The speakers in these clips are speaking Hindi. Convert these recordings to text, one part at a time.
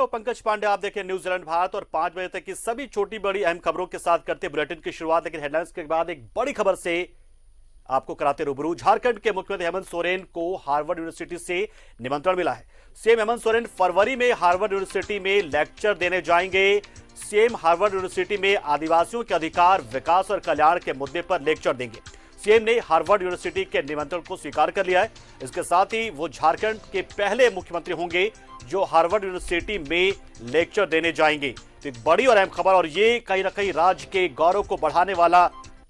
हो, पंकज पांडे, आप देखें न्यूजीलैंड भारत और 5 बजे तक की सभी छोटी बड़ी अहम खबरों के साथ करते बुलेटिन की शुरुआत। लेकिन हेडलाइंस के बाद एक बड़ी खबर से आपको कराते रूबरू। झारखंड के मुख्यमंत्री हेमंत सोरेन को हार्वर्ड यूनिवर्सिटी से निमंत्रण मिला है। सीएम हेमंत सोरेन फरवरी में हार्वर्ड यूनिवर्सिटी में लेक्चर देने जाएंगे। सीएम हार्वर्ड यूनिवर्सिटी में आदिवासियों के अधिकार, विकास और कल्याण के मुद्दे पर लेक्चर देंगे। सीएम ने हार्वर्ड यूनिवर्सिटी के निमंत्रण को स्वीकार कर लिया है। इसके साथ ही वो झारखंड के पहले मुख्यमंत्री होंगे जो हार्वर्ड यूनिवर्सिटी में लेक्चर देने जाएंगे। तो एक बड़ी और अहम खबर, और ये कहीं ना कहीं राज्य के गौरव को बढ़ाने वाला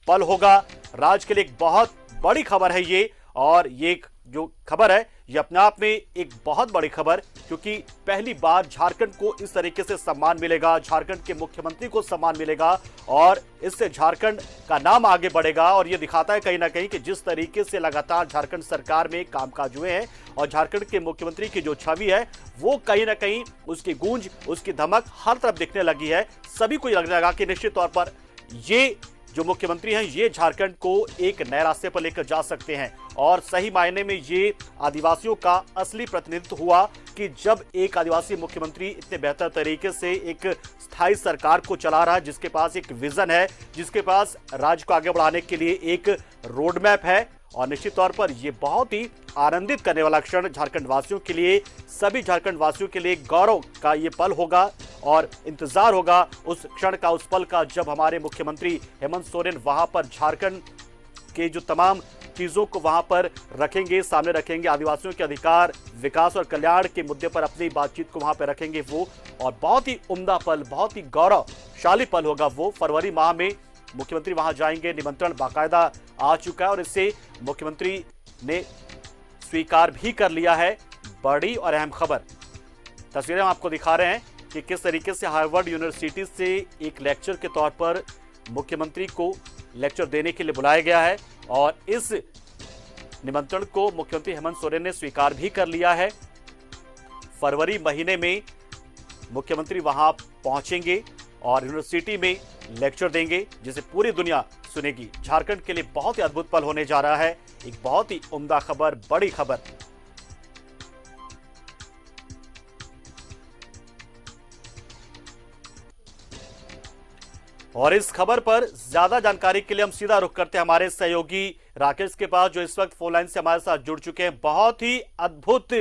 पल होगा। राज्य के लिए एक बहुत बड़ी खबर है ये, और ये जो खबर है ये अपने आप में एक बहुत बड़ी खबर, क्योंकि पहली बार झारखंड को इस तरीके से सम्मान मिलेगा, झारखंड के मुख्यमंत्री को सम्मान मिलेगा, और इससे झारखंड का नाम आगे बढ़ेगा। और ये दिखाता है कहीं ना कहीं कि जिस तरीके से लगातार झारखंड सरकार में कामकाज हुए हैं और झारखंड के मुख्यमंत्री की जो छवि है वो कहीं ना कहीं उसकी गूंज, उसकी धमक हर तरफ दिखने लगी है। सभी को लगने लगा कि निश्चित तौर पर ये जो मुख्यमंत्री हैं ये झारखंड को एक नए रास्ते पर लेकर जा सकते हैं। और सही मायने में ये आदिवासियों का असली प्रतिनिधित्व हुआ कि जब एक आदिवासी मुख्यमंत्री इतने बेहतर तरीके से एक स्थायी सरकार को चला रहा है, जिसके पास एक विजन है, जिसके पास राज्य को आगे बढ़ाने के लिए एक रोड मैप है। और निश्चित तौर पर यह बहुत ही आनंदित करने वाला क्षण झारखंड वासियों के लिए, सभी झारखंड वासियों के लिए गौरव का ये पल होगा। और इंतजार होगा उस क्षण का, उस पल का, जब हमारे मुख्यमंत्री हेमंत सोरेन वहां पर झारखंड के जो तमाम चीजों को वहां पर रखेंगे, सामने रखेंगे, आदिवासियों के अधिकार, विकास और कल्याण के मुद्दे पर अपनी बातचीत को वहां पर रखेंगे वो। और बहुत ही उम्दा पल, बहुत ही गौरवशाली पल होगा वो। फरवरी माह में मुख्यमंत्री वहां जाएंगे, निमंत्रण बाकायदा आ चुका है और इससे मुख्यमंत्री ने स्वीकार भी कर लिया है। बड़ी और अहम खबर, तस्वीरें हम आपको दिखा रहे हैं कि किस तरीके से हार्वर्ड यूनिवर्सिटी से एक लेक्चर के तौर पर मुख्यमंत्री को लेक्चर देने के लिए बुलाया गया है। और इस निमंत्रण को मुख्यमंत्री हेमंत सोरेन ने स्वीकार भी कर लिया है। फरवरी महीने में मुख्यमंत्री वहां पहुंचेंगे और यूनिवर्सिटी में लेक्चर देंगे, जिसे पूरी दुनिया सुनेगी। झारखंड के लिए बहुत ही अद्भुत पल होने जा रहा है, एक बहुत ही उम्दा खबर, बड़ी खबर। और इस खबर पर ज्यादा जानकारी के लिए हम सीधा रुख करते हैं हमारे सहयोगी राकेश के पास, जो इस वक्त फोन लाइन से हमारे साथ जुड़ चुके हैं। बहुत ही अद्भुत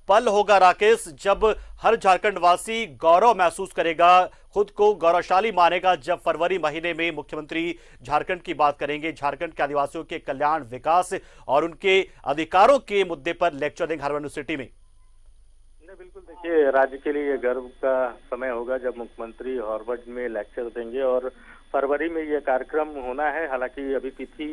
पल होगा राकेश, जब हर झारखंड वासी गौरव महसूस करेगा, खुद को गौरवशाली मानेगा, जब फरवरी महीने में मुख्यमंत्री झारखंड की बात करेंगे, झारखंड के आदिवासियों के कल्याण, विकास और उनके अधिकारों के मुद्दे पर लेक्चर देंगे हार्वर्ड यूनिवर्सिटी में। बिल्कुल, देखिए, राज्य के लिए गर्व का समय होगा जब मुख्यमंत्री हार्वर्ड में लेक्चर देंगे। और फरवरी में यह कार्यक्रम होना है। हालांकि अभी तिथि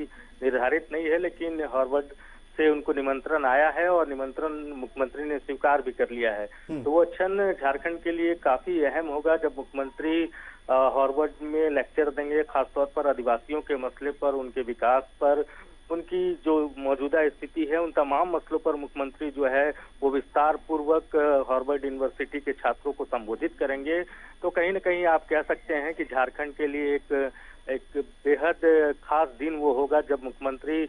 निर्धारित नहीं है, लेकिन हार्वर्ड से उनको निमंत्रण आया है और निमंत्रण मुख्यमंत्री ने स्वीकार भी कर लिया है। तो वो क्षण झारखंड के लिए काफी अहम होगा जब मुख्यमंत्री हार्वर्ड में लेक्चर देंगे, खासतौर पर आदिवासियों के मसले पर, उनके विकास पर, उनकी जो मौजूदा स्थिति है, उन तमाम मसलों पर मुख्यमंत्री जो है वो विस्तार पूर्वक हार्वर्ड यूनिवर्सिटी के छात्रों को संबोधित करेंगे। तो कहीं न कहीं आप कह सकते हैं कि झारखंड के लिए एक बेहद खास दिन वो होगा जब मुख्यमंत्री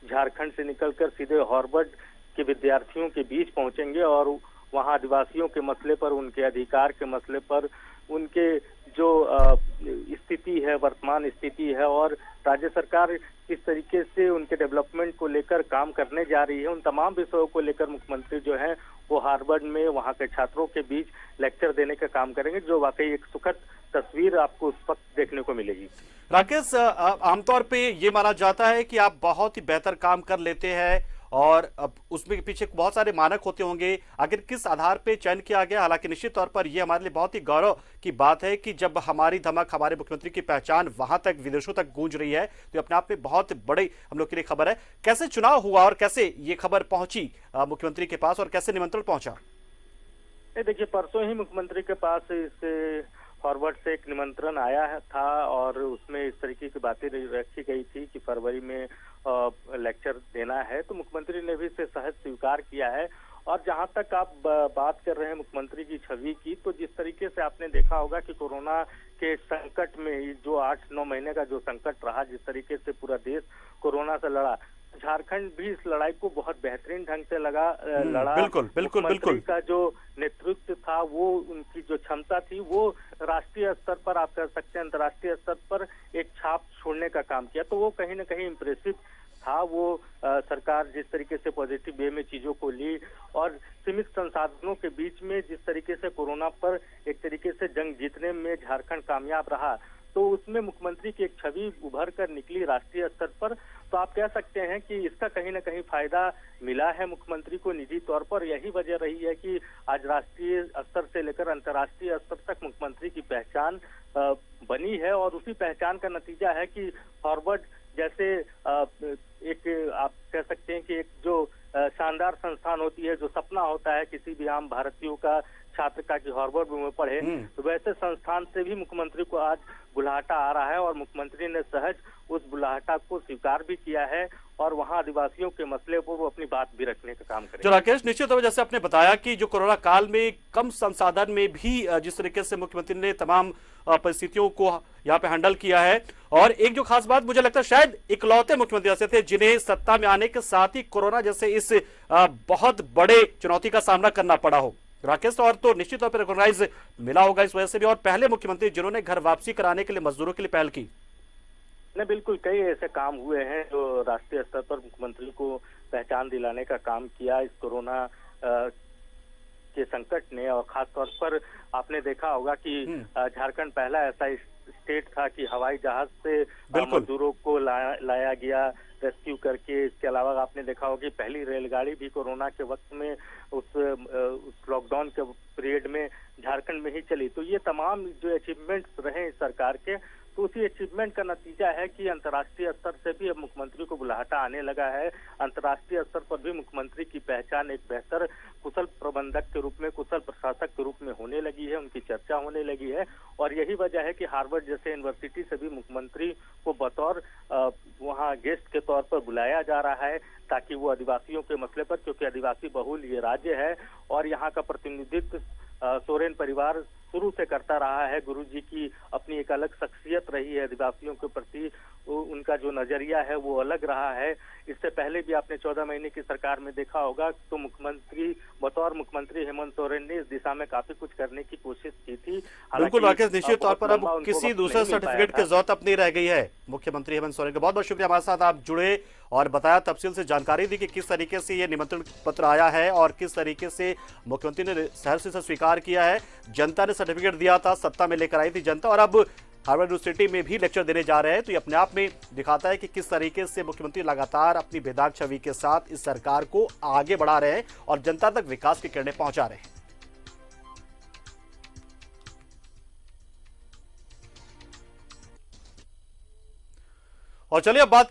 झारखंड से निकलकर सीधे हार्वर्ड के विद्यार्थियों के बीच पहुंचेंगे और वहां आदिवासियों के मसले पर, उनके अधिकार के मसले पर, उनके जो स्थिति है, वर्तमान स्थिति है, और राज्य सरकार किस तरीके से उनके डेवलपमेंट को लेकर काम करने जा रही है, उन तमाम विषयों को लेकर मुख्यमंत्री जो है वो हार्वर्ड में वहां के छात्रों के बीच लेक्चर देने का काम करेंगे, जो वाकई एक सुखद तस्वीर आपको उस वक्त देखने को मिलेगी। राकेश, आमतौर पे ये माना जाता है कि आप बहुत ही बेहतर काम कर लेते हैं और अब उसमें पीछे बहुत सारे मानक होते होंगे, आखिर किस आधार पे चयन किया गया? हालांकि निश्चित तौर पर यह हमारे लिए बहुत ही गौरव की बात है कि जब हमारी धमक, हमारे मुख्यमंत्री की पहचान वहां तक, विदेशों तक गूंज रही है, तो अपने आप में बहुत बड़ी हम लोग के लिए खबर है। कैसे चुनाव हुआ और कैसे ये खबर पहुंची मुख्यमंत्री के पास और कैसे निमंत्रण पहुंचा? देखिए, परसों ही मुख्यमंत्री के पास इस हार्वर्ड से एक निमंत्रण आया था और उसमें इस तरीके की बातें रखी गई थी कि फरवरी में लेक्चर देना है। तो मुख्यमंत्री ने भी इसे सहज स्वीकार किया है। और जहां तक आप बात कर रहे हैं मुख्यमंत्री की छवि की, तो जिस तरीके से आपने देखा होगा कि कोरोना के संकट में जो 8-9 महीने का जो संकट रहा, जिस तरीके से पूरा देश कोरोना से लड़ा, झारखंड भी इस लड़ाई को बहुत बेहतरीन ढंग से लड़ा। बिल्कुल बिल्कुल मुख्यमंत्री बिल्कुल। का जो नेतृत्व था, वो उनकी जो क्षमता थी, वो राष्ट्रीय स्तर पर, आप कह सकते हैं अंतर्राष्ट्रीय स्तर पर एक छाप छोड़ने का काम किया। तो वो कहीं ना कहीं इम्प्रेसिव था। वो सरकार जिस तरीके से पॉजिटिव वे में चीजों को ली और सीमित संसाधनों के बीच में जिस तरीके से कोरोना पर एक तरीके से जंग जीतने में झारखंड कामयाब रहा, तो उसमें मुख्यमंत्री की एक छवि उभर कर निकली राष्ट्रीय स्तर पर। तो आप कह सकते हैं कि इसका कहीं ना कहीं फायदा मिला है मुख्यमंत्री को निजी तौर पर। यही वजह रही है कि आज राष्ट्रीय स्तर से लेकर अंतर्राष्ट्रीय स्तर तक मुख्यमंत्री की पहचान बनी है। और उसी पहचान का नतीजा है कि फॉरवर्ड जैसे एक आप कह सकते हैं कि एक जो शानदार संस्थान होती है, जो सपना होता है किसी भी आम भारतीयों का, छात्र का, कि हार्वर्ड में पढ़े, तो वैसे संस्थान से भी मुख्यमंत्री को आज बुलाहटा आ रहा है। और मुख्यमंत्री ने सहज उस बुलाहटा को स्वीकार भी किया है और वहां आदिवासियों के मसले पर वो अपनी बात भी रखने का काम करेंगे। तो राकेश, निश्चित तौर पर जैसे आपने बताया कि जो कोरोना काल में कम संसाधन में भी जिस तरीके से मुख्यमंत्री ने तमाम परिस्थितियों को यहाँ पे हैंडल किया है, और एक जो खास बात मुझे लगता है शायद इकलौते मुख्यमंत्री ऐसे थे जिन्हें सत्ता में आने के साथ ही कोरोना जैसे इस बहुत बड़े चुनौती का सामना करना पड़ा हो। राकेश, और तो निश्चित तौर पर रिकॉग्नाइज मिला होगा इस वजह से भी, और पहले मुख्यमंत्री जिन्होंने घर वापसी कराने के लिए मजदूरों के लिए पहल की। नहीं, बिल्कुल कई ऐसे काम हुए हैं जो राष्ट्रीय स्तर पर मुख्यमंत्री को पहचान दिलाने का काम किया इस कोरोना के संकट ने। और खास तौर पर आपने देखा होगा कि झारखंड पहला ऐसा स्टेट था कि हवाई जहाज से मजदूरों को लाया गया रेस्क्यू करके। इसके अलावा आपने देखा होगा कि पहली रेलगाड़ी भी कोरोना के वक्त में उस लॉकडाउन के पीरियड में झारखंड में ही चली। तो ये तमाम जो अचीवमेंट्स रहे इस सरकार के, तो उसी अचीवमेंट का नतीजा है कि अंतर्राष्ट्रीय स्तर से भी अब मुख्यमंत्री को बुलाहटा आने लगा है। अंतर्राष्ट्रीय स्तर पर भी मुख्यमंत्री की पहचान एक बेहतर कुशल प्रबंधक के रूप में, कुशल प्रशासक के रूप में होने लगी है, उनकी चर्चा होने लगी है। और यही वजह है कि हार्वर्ड जैसे यूनिवर्सिटी से भी मुख्यमंत्री को बतौर वहाँ गेस्ट के तौर पर बुलाया जा रहा है, ताकि वो आदिवासियों के मसले पर, क्योंकि आदिवासी बहुल ये राज्य है और यहाँ का प्रतिनिधित्व सोरेन परिवार शुरू से करता रहा है। गुरुजी की अपनी एक अलग शख्सियत रही है, आदिवासियों के प्रति उनका जो नजरिया है वो अलग रहा है। इससे पहले भी आपने 14 महीने की सरकार में देखा होगा तो बतौर मुख्यमंत्री हेमंत सोरेन ने इस दिशा में काफी कुछ करने की कोशिश की थी। बिल्कुल राकेश, निश्चित तौर पर अब किसी दूसरे सर्टिफिकेट की जरूरत अब नहीं रह गई है मुख्यमंत्री हेमंत सोरेन का। बहुत बहुत शुक्रिया, हमारे साथ आप जुड़े और बताया, तफसील से जानकारी दी कि किस तरीके से ये निमंत्रण पत्र आया है और किस तरीके से मुख्यमंत्री ने सहर्ष से स्वीकार किया है। जनता ने सर्टिफिकेट दिया था, सत्ता में लेकर आई थी जनता, और अब हार्वर्ड यूनिवर्सिटी में भी लेक्चर देने जा रहे हैं। तो ये अपने आप में दिखाता है कि किस तरीके से मुख्यमंत्री लगातार अपनी बेदाग छवि के साथ इस सरकार को आगे बढ़ा रहे हैं और जनता तक विकास की किरणें पहुंचा रहे हैं। और चलिए अब बात